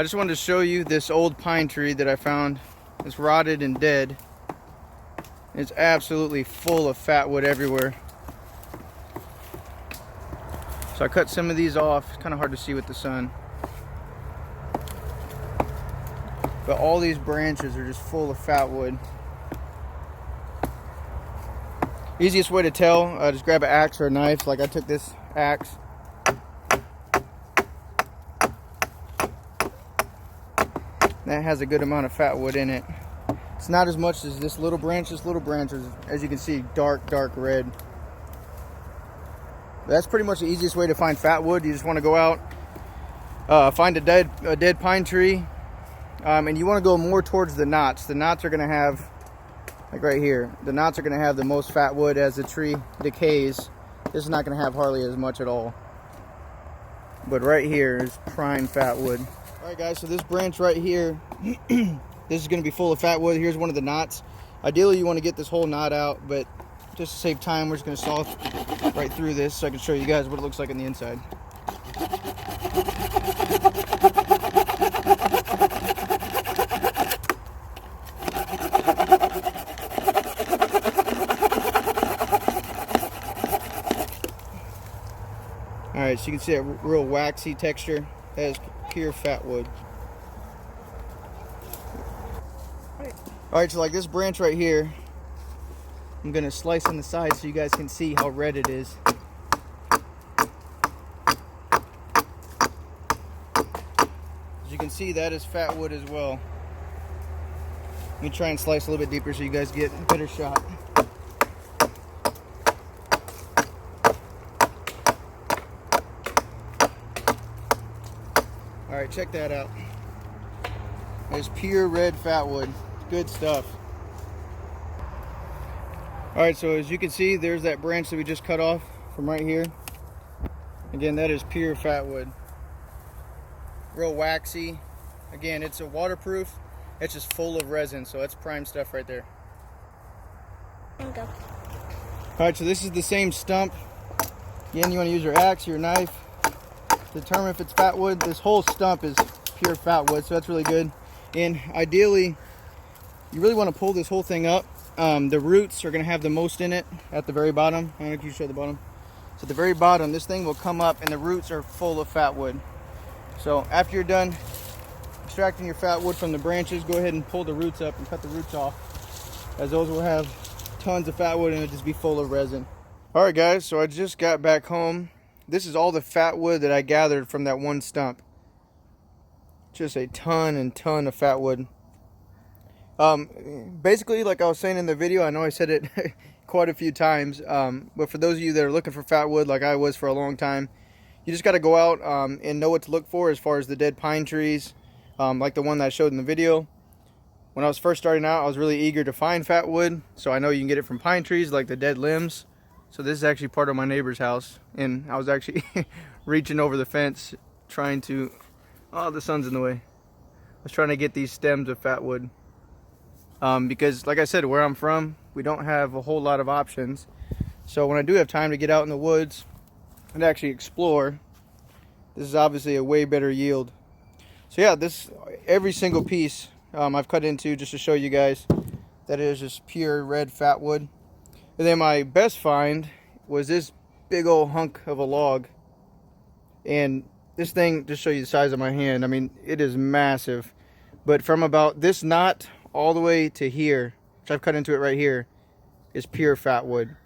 I just wanted to show you this old pine tree that I found. It's rotted and dead. It's absolutely full of fat wood everywhere. So I cut some of these off. It's kind of hard to see with the sun. But all these branches are just full of fat wood. Easiest way to tell, just grab an axe or a knife. Like I took this axe. That has a good amount of fat wood in it. It's not as much as this little branch. This little branch is, as you can see, dark red. But that's pretty much the easiest way to find fat wood. You just want to go out, find a dead pine tree, and you want to go more towards the knots. The knots are going to have, like right here, the knots are going to have the most fat wood. As the tree decays, this is not going to have hardly as much at all. But right here is prime fat wood. Alright guys, so this branch right here, this is going to be full of fat wood. Here's one of the knots. Ideally you want to get this whole knot out, but just to save time, we're just going to saw right through this so I can show you guys what it looks like on the inside. Alright, so you can see that real waxy texture. That is pure fat wood. Alright, so like this branch right here, I'm going to slice on the side so you guys can see how red it is. As you can see, that is fat wood as well. Let me try and slice a little bit deeper so you guys get a better shot. Alright, check that out. There's pure red fat wood. Good stuff. Alright, so as you can see, there's that branch that we just cut off from right here. Again, that is pure fat wood. Real waxy. Again, it's a waterproof. It's just full of resin, so that's prime stuff right there. Go. Alright, so this is the same stump. Again, you want to use your axe, your knife. Determine if it's fat wood. This whole stump is pure fat wood, so that's really good. And ideally, you really want to pull this whole thing up. The roots are going to have the most in it at the very bottom. I don't know if you show the bottom. So at the very bottom, this thing will come up, and the roots are full of fat wood. So after you're done extracting your fat wood from the branches, go ahead and pull the roots up and cut the roots off, as those will have tons of fat wood and it'll just be full of resin. All right, guys. So I just got back home. This is all the fat wood that I gathered from that one stump. Just a ton and ton of fat wood. Basically, like I was saying in the video, I know I said it quite a few times, but for those of you that are looking for fat wood like I was for a long time, you just got to go out and know what to look for as far as the dead pine trees, like the one that I showed in the video. When I was first starting out, I was really eager to find fat wood, so I know you can get it from pine trees like the dead limbs. So this is actually part of my neighbor's house, and I was actually reaching over the fence trying to, oh, the sun's in the way. I was trying to get these stems of fat wood. Because like I said, where I'm from, we don't have a whole lot of options. So when I do have time to get out in the woods and actually explore, this is obviously a way better yield. So yeah, every single piece I've cut into just to show you guys that it is just pure red fat wood. And then my best find was this big old hunk of a log. And this thing, just show you the size of my hand, I mean, it is massive. But from about this knot all the way to here, which I've cut into it right here, is pure fat wood.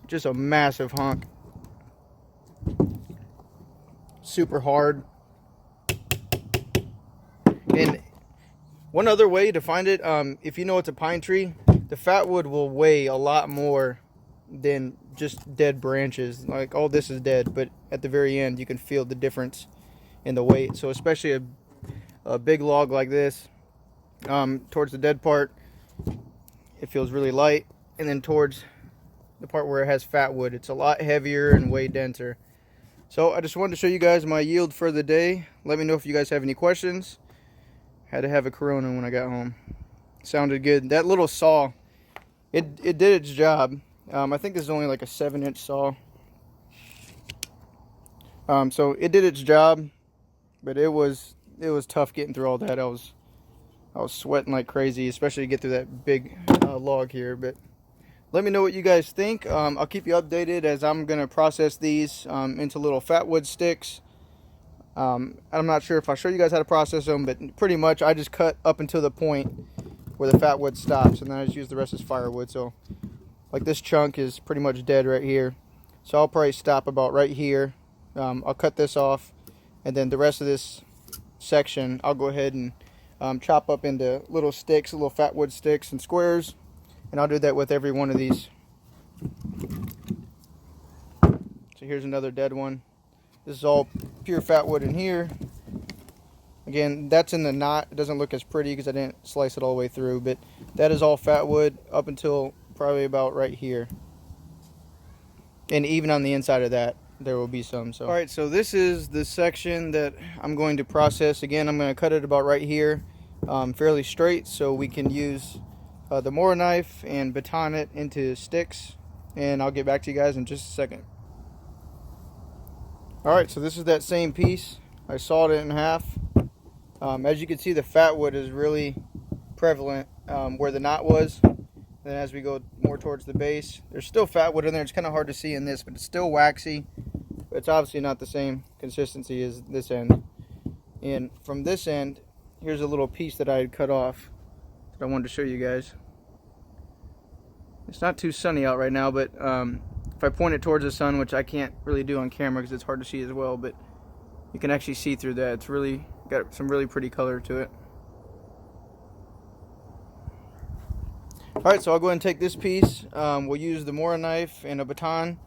Just a massive hunk. Super hard. And one other way to find it, if you know it's a pine tree, the fat wood will weigh a lot more than just dead branches. Like all this is dead, but at the very end you can feel the difference in the weight. So especially a big log like this, towards the dead part, it feels really light, and then towards the part where it has fat wood, it's a lot heavier and way denser. So I just wanted to show you guys my yield for the day. Let me know if you guys have any questions. Had to have a Corona when I got home. Sounded good. That little saw, it did its job. I think this is only like a 7-inch saw. So it did its job, but it was it was tough getting through all that. I was sweating like crazy, especially to get through that big log here. But let me know what you guys think. I'll keep you updated as I'm going to process these into little Fatwood sticks. I'm not sure if I'll show you guys how to process them, but pretty much I just cut up until the point where the Fatwood stops, and then I just use the rest as firewood. So like this chunk is pretty much dead right here, so I'll probably stop about right here. I'll cut this off, and then the rest of this section I'll go ahead and chop up into little sticks, little Fatwood sticks and squares, and I'll do that with every one of these. So here's another dead one. This is all pure Fatwood in here. Again, that's in the knot. It doesn't look as pretty because I didn't slice it all the way through, but that is all Fatwood up until probably about right here. And even on the inside of that, there will be some. So, all right, so this is the section that I'm going to process. Again, I'm going to cut it about right here, fairly straight, so we can use the Mora knife and baton it into sticks. And I'll get back to you guys in just a second. All right, so this is that same piece. I sawed it in half. As you can see, the Fatwood is really prevalent where the knot was. Then as we go more towards the base, there's still Fatwood in there. It's kind of hard to see in this, but it's still waxy. But it's obviously not the same consistency as this end. And from this end, here's a little piece that I had cut off that I wanted to show you guys. It's not too sunny out right now, but if I point it towards the sun, which I can't really do on camera because it's hard to see as well, but you can actually see through that. It's really got some really pretty color to it. Alright, so I'll go ahead and take this piece. We'll use the Mora knife and a baton.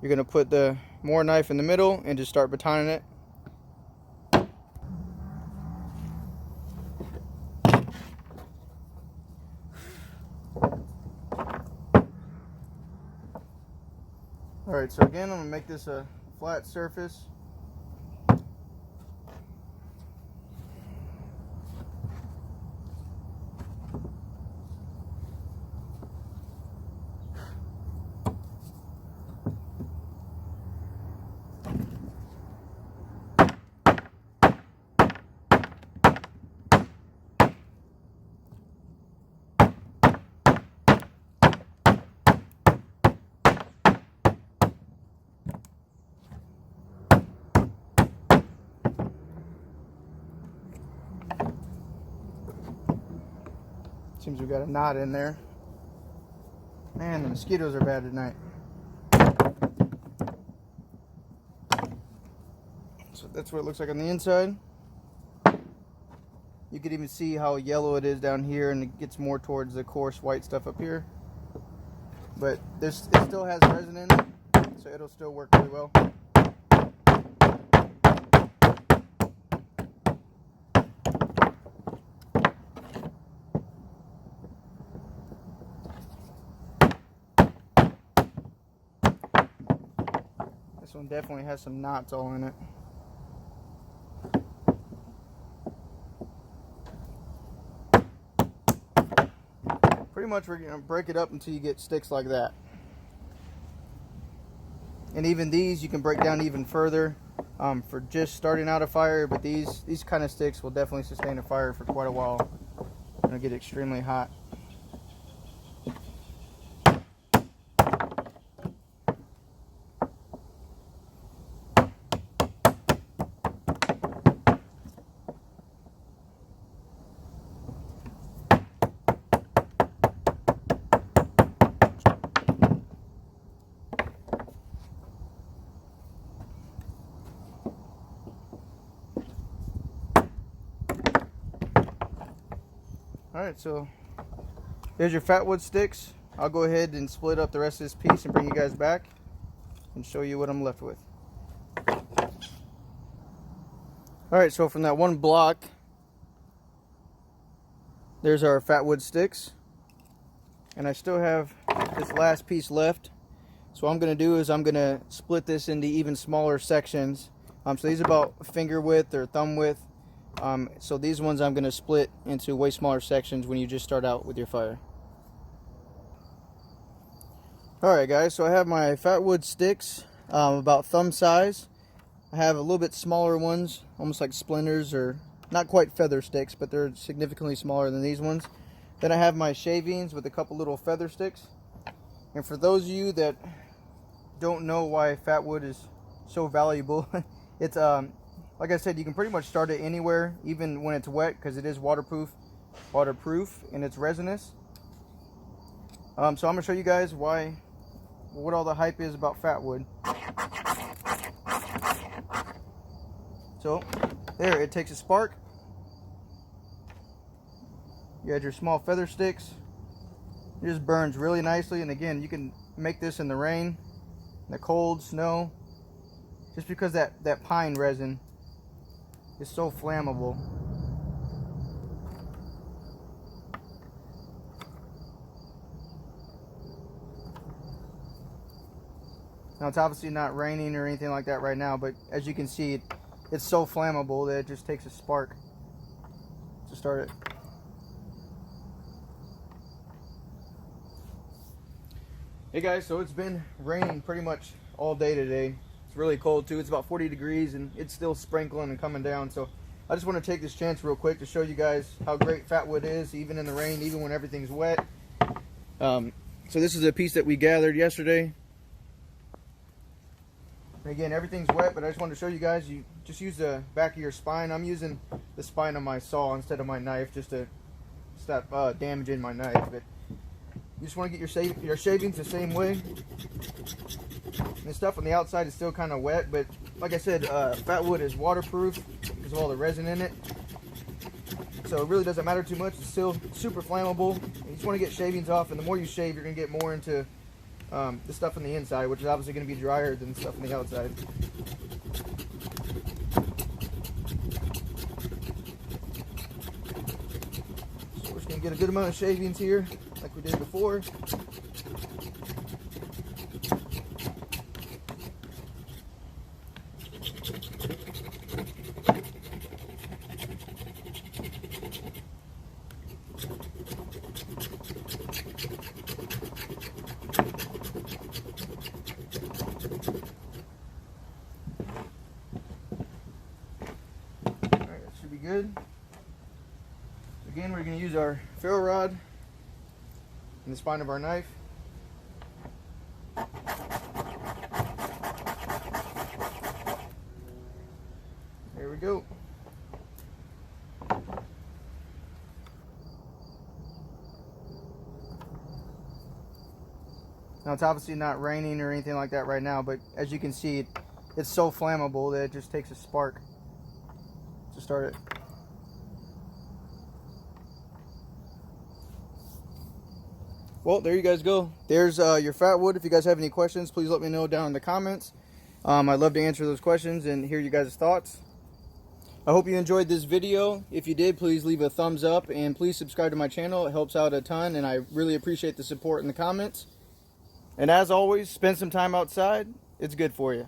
You're going to put the Mora knife in the middle and just start batoning it. Alright, so again, I'm going to make this a flat surface. Seems we got a knot in there. Man, the mosquitoes are bad tonight. So that's what it looks like on the inside. You can even see how yellow it is down here, and it gets more towards the coarse white stuff up here. But it still has resin in it, so it'll still work really well. This one definitely has some knots all in it. Pretty much we're going to break it up until you get sticks like that. And even these you can break down even further for just starting out a fire, but these kind of sticks will definitely sustain a fire for quite a while. It'll get extremely hot. Alright, so there's your Fatwood sticks. I'll go ahead and split up the rest of this piece and bring you guys back and show you what I'm left with. Alright, so from that one block, there's our Fatwood sticks. And I still have this last piece left. So what I'm going to do is I'm going to split this into even smaller sections. So these are about finger width or thumb width. So these ones I'm going to split into way smaller sections when you just start out with your fire. Alright guys, so I have my Fatwood sticks about thumb size. I have a little bit smaller ones, almost like splinters, or not quite feather sticks, but they're significantly smaller than these ones. Then I have my shavings with a couple little feather sticks. And for those of you that don't know why Fatwood is so valuable, it's like I said, you can pretty much start it anywhere, even when it's wet, because it is waterproof, and it's resinous. So I'm gonna show you guys what all the hype is about Fatwood. So there, it takes a spark. You add your small feather sticks. It just burns really nicely, and again, you can make this in the rain, in the cold, snow, just because that pine resin is so flammable. Now it's obviously not raining or anything like that right now, but as you can see, it's so flammable that it just takes a spark to start it. Hey guys, so it's been raining pretty much all day today. It's really cold too. It's about 40 degrees and it's still sprinkling and coming down. So I just want to take this chance real quick to show you guys how great Fatwood is, even in the rain, even when everything's wet. So this is a piece that we gathered yesterday. Again, everything's wet, but I just wanted to show you guys, you just use the back of your spine. I'm using the spine of my saw instead of my knife just to stop damaging my knife. But you just want to get your shavings the same way. And the stuff on the outside is still kind of wet, but like I said, Fatwood is waterproof because of all the resin in it. So it really doesn't matter too much. It's still super flammable. You just want to get shavings off, and the more you shave, you're going to get more into the stuff on the inside, which is obviously going to be drier than stuff on the outside. So we're just going to get a good amount of shavings here, like we did before. Be good. Again, we're going to use our ferro rod in the spine of our knife. There we go. Now it's obviously not raining or anything like that right now, but as you can see, it's so flammable that it just takes a spark to start it. Well, there you guys go. There's your Fatwood. If you guys have any questions, please let me know down in the comments. I'd love to answer those questions and hear you guys' thoughts. I hope you enjoyed this video. If you did, please leave a thumbs up and please subscribe to my channel. It helps out a ton, and I really appreciate the support in the comments. And as always, spend some time outside. It's good for you.